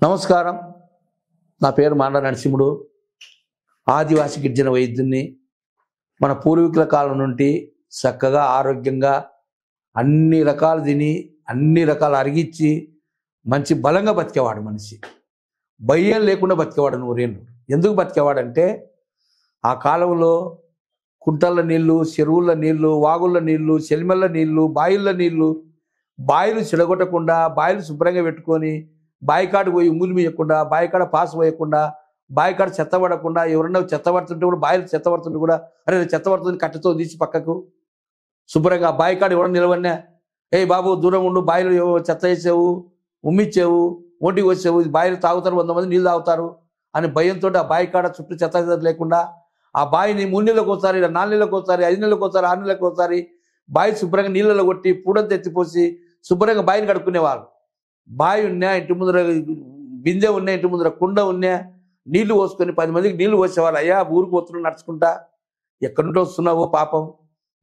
నమస్కారం. నా పేరు మాండ నరసింహుడు. ఆదివాసి గిరిజన వైద్యుని. మన పూర్వీకుల కాలం నుండి చక్కగా ఆరోగ్యంగా అన్ని రకాలు తిని అన్ని రకాలు అరిగించి మంచి బలంగా బతికేవాడు మనిషి. భయం లేకుండా బతికేవాడు 100 ఏళ్ళు. ఎందుకు బతికేవాడంటే ఆ కాలంలో కుంటల నీళ్లు, చెరువుల నీళ్లు, వాగుల నీళ్లు, చెలిమెల్ల నీళ్లు, బాయిల నీళ్లు, బాయిలు చెడగొట్టకుండా బాయిలు శుభ్రంగా పెట్టుకొని బాయికాడు పోయి ఉమ్ములు వేయకుండా, బాయికాడ పాస్ పోయకుండా, బాయికాడ చెత్త పడకుండా, ఎవరన్నా చెత్త పడుతుంటే కూడా బాయిలు చెత్త పడుతుంటే కూడా అరే చెత్త పడుతుంది కట్టెతో తీసి పక్కకు శుభ్రంగా బాయికాడ ఎవరన్నా నిలవన్నా ఏ బాబు దూరం ఉండు, బాయిలు చెత్త వేసావు, ఉమ్మిచ్చావు, ఒంటికి వచ్చావు, బాయిలు తాగుతారు 100 మంది నీళ్ళు తాగుతారు అని భయంతో ఆ బాయికాడ చుట్టూ చెత్త లేకుండా ఆ బాయిని 3 నెలలకు ఒకసారి, 4 నెలలకు ఒకసారి, 5 నెలలకు ఒకసారి, 6 నెలలకు ఒకసారి బాయి శుభ్రంగా నీళ్ళలో కొట్టి పూడంతా ఎత్తిపోసి శుభ్రంగా బాయిని కడుక్కునేవాళ్ళు. బావి ఉన్నా, ఇంటి ముందర బిందె ఉన్నా, ఇంటి ముందర కుండ ఉన్నా, నీళ్లు పోసుకొని 10 మందికి నీళ్లు పోసేవాళ్ళు. అయ్యా ఊరికి పోతున్నావు నడుచుకుంటా, ఎక్కడి నుండి వస్తున్నావో పాపం,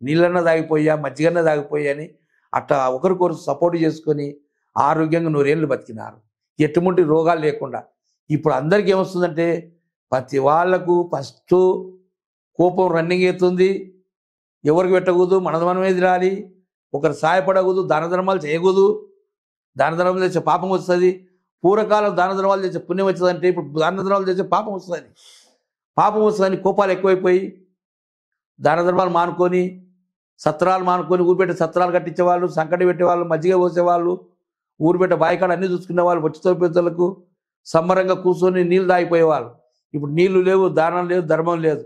నీళ్ళన్నా తాగిపోయా, మజ్జిగన్నా తాగిపోయా అని అట్లా ఒకరికొకరు సపోర్ట్ చేసుకొని ఆరోగ్యంగా 100 ఏళ్ళు బతికినారు, ఎటువంటి రోగాలు లేకుండా. ఇప్పుడు అందరికీ ఏమొస్తుందంటే ప్రతి వాళ్లకు ఫస్ట్ కోపం రన్నింగ్ అవుతుంది. ఎవరికి పెట్టకూడదు, మనమే తినాలి, ఒకరు సాయపడకూడదు, దాన ధర్మాలు చేయకూడదు, దాన ధర్మాలు చేసే పాపం వస్తుంది. పూర్వకాలం దాన ధర్మాలు చేసే పుణ్యం వచ్చిందంటే ఇప్పుడు దాన ధర్మాలు చేసే పాపం వస్తుందని కోపాలు ఎక్కువైపోయి దాన ధర్మాలు మానుకొని సత్రాలు మానుకొని ఊరు పెట్టే సత్రాలు కట్టించేవాళ్ళు, సంకటి పెట్టేవాళ్ళు, మజ్జిగ పోసేవాళ్ళు, ఊరు పెట్టే బాయికాడ అన్ని చూసుకునే వాళ్ళు, వచ్చి పెద్దలకు సంబరంగా కూర్చొని నీళ్ళు తాగిపోయేవాళ్ళు. ఇప్పుడు నీళ్లు లేవు, దానం లేదు, ధర్మం లేదు.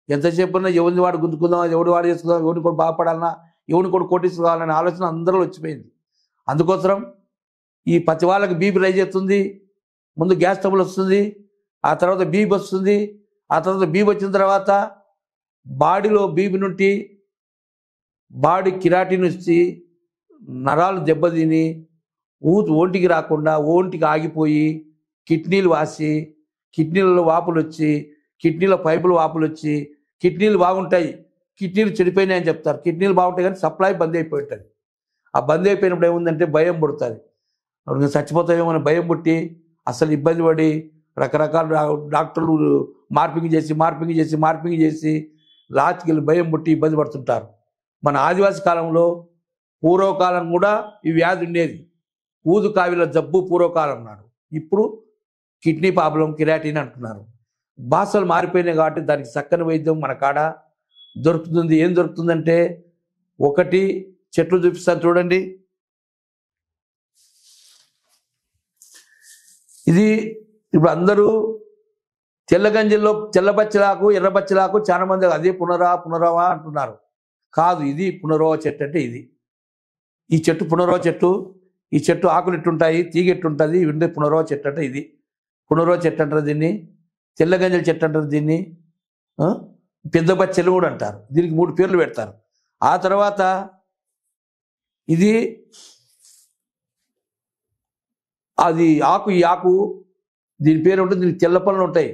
ఎంతసేపు ఉన్నా ఎవరిని వాడు గుంజుకుందాం, ఎవడు వాడు చేసుకుందాం, ఎవరిని కూడా బాగుపడాలన్నా, ఎవరిని కూడా కోటీసుకోవాలనే ఆలోచన అందరూ వచ్చిపోయింది. అందుకోసం ఈ ప్రతి వాళ్ళకి బీపీ రైజ్ అవుతుంది. ముందు గ్యాస్ ట్రబుల్ వస్తుంది, ఆ తర్వాత బీపీ వస్తుంది, ఆ తర్వాత బీపీ వచ్చిన తర్వాత బాడీలో బీపీ నుండి బాడీ కిరాటిన్ వచ్చి నరాలు దెబ్బతిని ఒంటికి రాకుండా ఒంటికి ఆగిపోయి కిడ్నీలు వాసి, కిడ్నీలలో వాపులు వచ్చి, కిడ్నీల పైపులు వాపులు వచ్చి, కిడ్నీలు బాగుంటాయి, కిడ్నీలు చెడిపోయినాయి అని చెప్తారు. కిడ్నీలు బాగుంటాయి కానీ సప్లై బంద్ అయిపోయి ఉంటుంది. ఆ బంద్ అయిపోయినప్పుడు ఏముందంటే భయం పుడుతుంది. చచ్చిపోతామేమో అని భయం పుట్టి అసలు ఇబ్బంది పడి రకరకాల డాక్టర్లు మార్పింగ్ చేసి లాస్ట్కి వెళ్ళి భయం పుట్టి ఇబ్బంది పడుతుంటారు. మన ఆదివాసి కాలంలో పూర్వకాలం కూడా ఈ వ్యాధి ఉండేది. ఊదు కావిల జబ్బు పూర్వకాలం నాడు. ఇప్పుడు కిడ్నీ ప్రాబ్లం, కిరాటిన్ అంటున్నారు. భాషలు మారిపోయినాయి కాబట్టి దానికి చక్కని వైద్యం మన కాడ దొరుకుతుంది. ఏం దొరుకుతుందంటే ఒకటి చెట్లు చూపిస్తాను చూడండి. ఇది ఇప్పుడు అందరూ తెల్ల గంజిల్లో తెల్ల బచ్చలాకు, ఎర్ర బచ్చలాకు చాలా మంది అదే పునరావా అంటున్నారు. కాదు, ఇది పునరోవ చెట్టు. అంటే ఇది ఈ చెట్టు పునరోవ చెట్టు. ఈ చెట్టు ఆకులు ఎట్టుంటాయి, తీగ ఎట్టుంటుంది, ఇవి పునరోవ చెట్టు. అంటే ఇది పునరోవ చెట్టు అంటారు దీన్ని. తెల్ల గంజల చెట్టు అంటారు దీన్ని. పెద్ద బచ్చలు కూడా అంటారు. దీనికి 3 పేర్లు పెడతారు. ఆ తర్వాత ఇది అది ఆకు. ఈ ఆకు దీని పేరు ఉంటుంది. దీనికి తెల్ల పళ్ళు ఉంటాయి,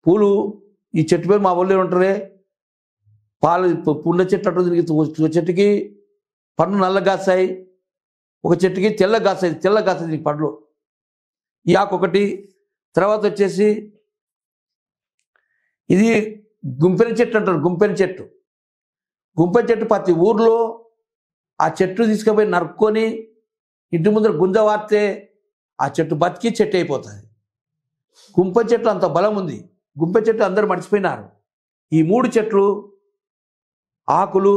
పూలు. ఈ చెట్టు పేరు మా ఊళ్ళో ఉంటారే పాలు పుండ చెట్టు అంటుంది. దీనికి ఒక చెట్టుకి పండ్లు నల్లగా కాస్తాయి, ఒక చెట్టుకి తెల్లగా కాస్తాయి దీనికి పండ్లు. ఈ ఆకు ఒకటి. తర్వాత వచ్చేసి ఇది గుంపెన చెట్టు అంటారు. గుంపెన చెట్టు ప్రతి ఊర్లో ఆ చెట్టు తీసుకుపోయి నరుక్కొని ఇంటి ముందర గుంజ వారితే ఆ చెట్టు బతికి చెట్టు అయిపోతుంది. గుంపె చెట్టు అంత బలం ఉంది. గుంపె చెట్టు అందరూ మర్చిపోయినారు. ఈ 3 చెట్లు ఆకులు,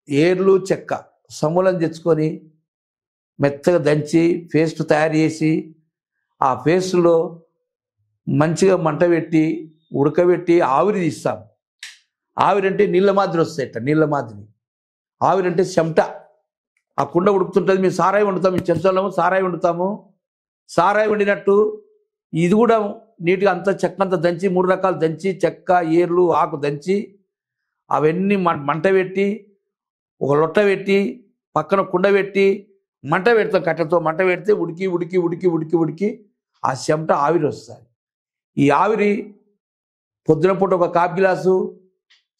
ఏర్లు, చెక్క సమూలం తెచ్చుకొని మెత్తగా దంచి పేస్ట్ తయారు చేసి ఆ పేస్టులో మంచిగా మంట పెట్టి ఉడకబెట్టి ఆవిరి తీస్తాం. ఆవిరి అంటే నీళ్ళ మాదిరి వస్తాయట. నీళ్ళ మాదిరి ఆవిరి అంటే చెమట. ఆ కుండ ఉడుకుతుంటుంది. మేము సారాయి వండుతాము, మేము చెంచాలము సారాయి వండుతాము. సారాయి వండినట్టు ఇది కూడా నీట్గా అంతా చెక్క అంతా దంచి 3 రకాలు దంచి, చెక్క, ఏర్లు, ఆకు దంచి అవన్నీ మంట పెట్టి ఒక లొట్ట పెట్టి పక్కన కుండ పెట్టి మంట పెడతాం. కట్టెలతో మంట పెడితే ఉడికి ఆ చెమట ఆవిరి వస్తుంది. ఈ ఆవిరి పొద్దున పూట ఒక కాపు గిలాసు,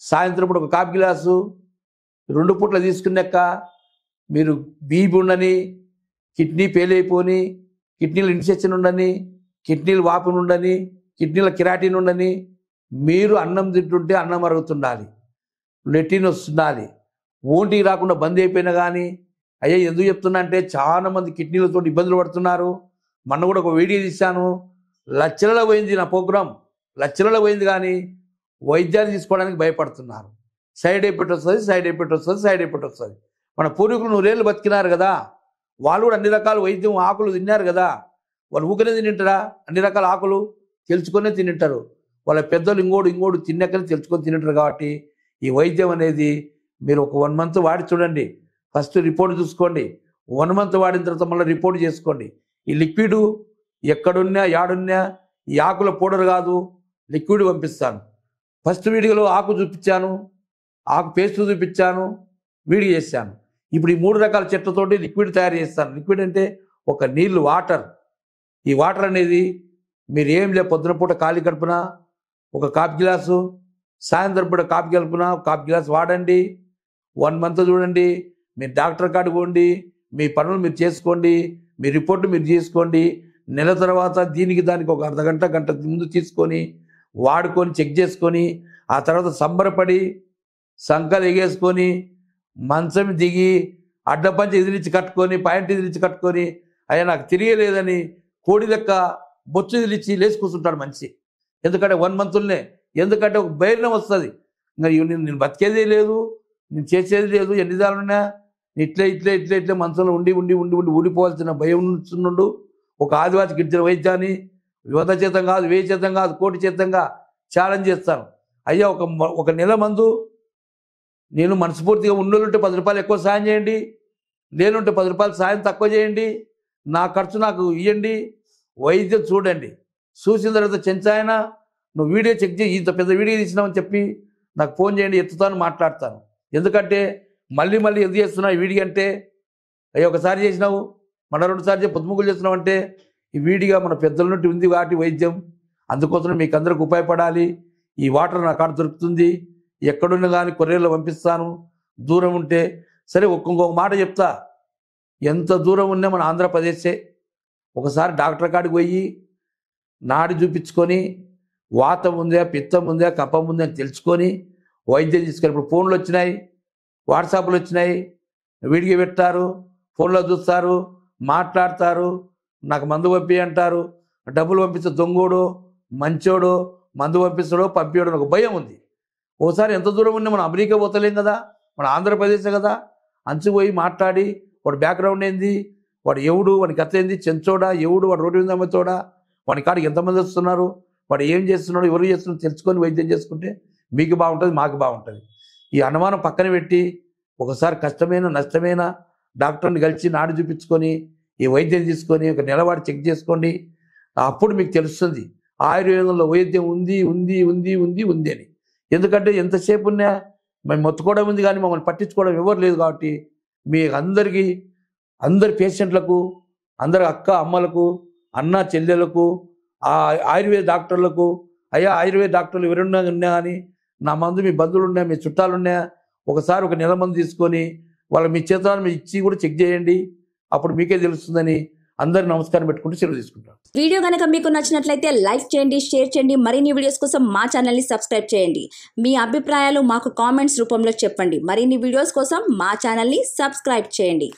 సాయంత్రం పూట ఒక కాపు గిలాసు, 2 పూట్ల తీసుకున్నాక మీరు బీపీ ఉండని, కిడ్నీ ఫెయిల్ అయిపోని, కిడ్నీలు ఇన్ఫెక్షన్ ఉండని, కిడ్నీలు వాపు ఉండని, కిడ్నీల కిరాటిన్ ఉండని, మీరు అన్నం తింటుంటే అన్నం అరుగుతుండాలి, లెట్రిన్ వస్తుండాలి. ఓంటికి రాకుండా బంద్ అయిపోయినా కానీ అయ్యా ఎందుకు చెప్తున్నా అంటే చాలా మంది కిడ్నీలతో ఇబ్బందులు పడుతున్నారు. మొన్న కూడా ఒక వీడియో తీశాను, లక్షలలో పోయింది నా ప్రోగ్రాం, లక్షలలో పోయింది, కానీ వైద్యాన్ని తీసుకోవడానికి భయపడుతున్నారు. సైడ్ ఎఫెక్ట్ వస్తుంది, సైడ్ ఎఫెక్ట్ వస్తుంది, సైడ్ ఎఫెక్ట్ వస్తుంది. మన పూర్వీకులు 100 ఏళ్ళు బతికినారు కదా, వాళ్ళు కూడా అన్ని రకాల వైద్యం ఆకులు తిన్నారు కదా. వాళ్ళు ఊకనే తింటారా? అన్ని రకాల ఆకులు తెలుసుకునే తింటారు. వాళ్ళ పెద్దలు ఇంకోడు తిన్నాకనే తెలుసుకొని తింటారు. కాబట్టి ఈ వైద్యం అనేది మీరు ఒక 1 మంత్ వాడి చూడండి. ఫస్ట్ రిపోర్ట్ చూసుకోండి. 1 మంత్ వాడిన తర్వాత మళ్ళీ రిపోర్ట్ చేసుకోండి. ఈ లిక్విడ్ ఎక్కడున్నా యాడున్నా ఈ ఆకుల పౌడర్ కాదు, లిక్విడ్ పంపిస్తాను. ఫస్ట్ వీడియోలో ఆకు చూపించాను, ఆకు పేస్ట్ చూపించాను, వీడియో చేశాను. ఇప్పుడు ఈ 3 రకాల చెట్లతోటి లిక్విడ్ తయారు చేస్తాను. లిక్విడ్ అంటే ఒక నీళ్ళు, వాటర్. ఈ వాటర్ అనేది మీరు ఏం లే, పొద్దున పూట ఖాళీ కడుపున ఒక కాఫీ గ్లాసు, సాయంత్రం పూట కాఫీ కలుపున కాఫీ గ్లాస్ వాడండి. 1 మంత్ చూడండి. మీరు డాక్టర్ కాడికి పోండి, మీ పనులు మీరు చేసుకోండి, మీ రిపోర్టు మీరు చేసుకోండి. నెల తర్వాత దానికి ఒక అర్ధగంట గంట ముందు తీసుకొని వాడుకొని చెక్ చేసుకొని ఆ తర్వాత సంబరపడి సంకలు ఎగేసుకొని మంచం దిగి అడ్డపంచి ఎదిరించి కట్టుకొని పాయింట్ ఎదిరించి కట్టుకొని అయ్యా నాకు తిరిగలేదని కోడి లెక్క బొచ్చు ఎదిరించి లేచి కూర్చుంటాడు మనిషి. ఎందుకంటే 1 మంత్లనే, ఎందుకంటే ఒక బైర్యం వస్తుంది. ఇంకా నేను బతికేదే లేదు, నేను చేసేది లేదు, ఎన్ని దాలున్నా ఇట్లే మంచంలో ఉండి ఊడిపోవాల్సిన భయం నుండు. ఒక ఆదివాసి గిరిజన వైద్యాన్ని 100 చేతం కాదు, 1000 చేతం కాదు, కోటి చేతంగా ఛాలెంజ్ చేస్తాను. అయ్యా ఒక నెల మందు నేను మనస్ఫూర్తిగా ఉన్నోళ్ళుంటే 10 రూపాయలు ఎక్కువ సాయం చేయండి, లేనుంటే 10 రూపాయలు సాయం తక్కువ చేయండి, నా ఖర్చు నాకు ఇవ్వండి, వైద్యం చూడండి. చూసిన తర్వాత చెంచాయన నువ్వు వీడియో చెక్ చేయి, ఇంత పెద్ద వీడియో తీసినావని చెప్పి నాకు ఫోన్ చేయండి, ఎత్తుతాను, మాట్లాడతాను. ఎందుకంటే మళ్ళీ ఎందుకు చేస్తున్నావు ఈ వీడియో అంటే, అయ్యా ఒకసారి చేసినావు మన 2 సార్లు పొద్దుముగ్గులు చేస్తున్నావు అంటే ఈ వీడిగా మన పెద్దల నుండి ఉంది వాటి వైద్యం. అందుకోసం మీకు అందరికి ఉపయోగపడాలి. ఈ వాటర్ నా కాడ దొరుకుతుంది, ఎక్కడున్నా కానీ కొరియర్లో పంపిస్తాను. దూరం ఉంటే సరే. ఇంకొక మాట చెప్తా, ఎంత దూరం ఉన్నా మన ఆంధ్రప్రదేశే. ఒకసారి డాక్టర్ కాడికి పోయి నాడి చూపించుకొని వాతం ఉందా, పిత్తం ఉందా, కఫం ఉందా అని తెలుసుకొని వైద్యం తీసుకొని, ఇప్పుడు ఫోన్లు వచ్చినాయి, వాట్సాప్లు వచ్చినాయి, వీడియో పెట్టారు, ఫోన్లో చూస్తారు, మాట్లాడతారు, నాకు మందు పంపి అంటారు. డబ్బులు పంపిస్తే దొంగోడు మంచోడు, మందు పంపిస్తాడో పంపించడం ఒక భయం ఉంది. ఓసారి ఎంత దూరం ఉన్నా మనం అమెరికా పోతలేం కదా, మన ఆంధ్రప్రదేశ్ కదా. అంచుపోయి మాట్లాడి వాడు బ్యాక్గ్రౌండ్ ఏంది, వాడు ఎవడు, వాడి కథ ఏంది, చెంచోడా ఎవడు, వాడు రోడ్డు మీద అమ్ముతోడా, వాడి కాడికి ఎంతమంది వస్తున్నారు, వాడు ఏం చేస్తున్నాడు, ఎవరు చేస్తున్నాడు తెలుసుకొని వైద్యం చేసుకుంటే మీకు బాగుంటుంది, మాకు బాగుంటుంది. ఈ అనుమానం పక్కన పెట్టి ఒకసారి కష్టమైన నష్టమైన డాక్టర్ని కలిసి నాడు చూపించుకొని ఈ వైద్యం తీసుకొని ఒక నెలవాడి చెక్ చేసుకోండి. అప్పుడు మీకు తెలుస్తుంది ఆయుర్వేదంలో వైద్యం ఉంది అని. ఎందుకంటే ఎంతసేపు ఉన్నా మేము మొత్తుకోవడం ఉంది కానీ మమ్మల్ని పట్టించుకోవడం ఎవరు లేదు. కాబట్టి మీ అందరి పేషెంట్లకు, అందరి అక్క అమ్మలకు, అన్న చెల్లెలకు, ఆయుర్వేద డాక్టర్లకు, అయ్యా ఆయుర్వేద డాక్టర్లు ఎవరున్నా కానీ నా మందు మీ బంధువులు ఉన్నాయా, మీ చుట్టాలు ఉన్నాయా, ఒకసారి ఒక నెల మందు తీసుకొని వాళ్ళు మీ చేతులను మీరు ఇచ్చి కూడా చెక్ చేయండి. అప్పుడు మీకే తెలుస్తుందని అందరు నమస్కారం పెట్టుకుంటూ సెలవు తీసుకుంటాం. వీడియో కనుక మీకు నచ్చినట్లయితే లైక్ చేయండి, షేర్ చేయండి. మరిన్ని వీడియోస్ కోసం మా ఛానల్ని సబ్స్క్రైబ్ చేయండి. మీ అభిప్రాయాలు మాకు కామెంట్స్ రూపంలో చెప్పండి. మరిన్ని వీడియోస్ కోసం మా ఛానల్ని సబ్స్క్రైబ్ చేయండి.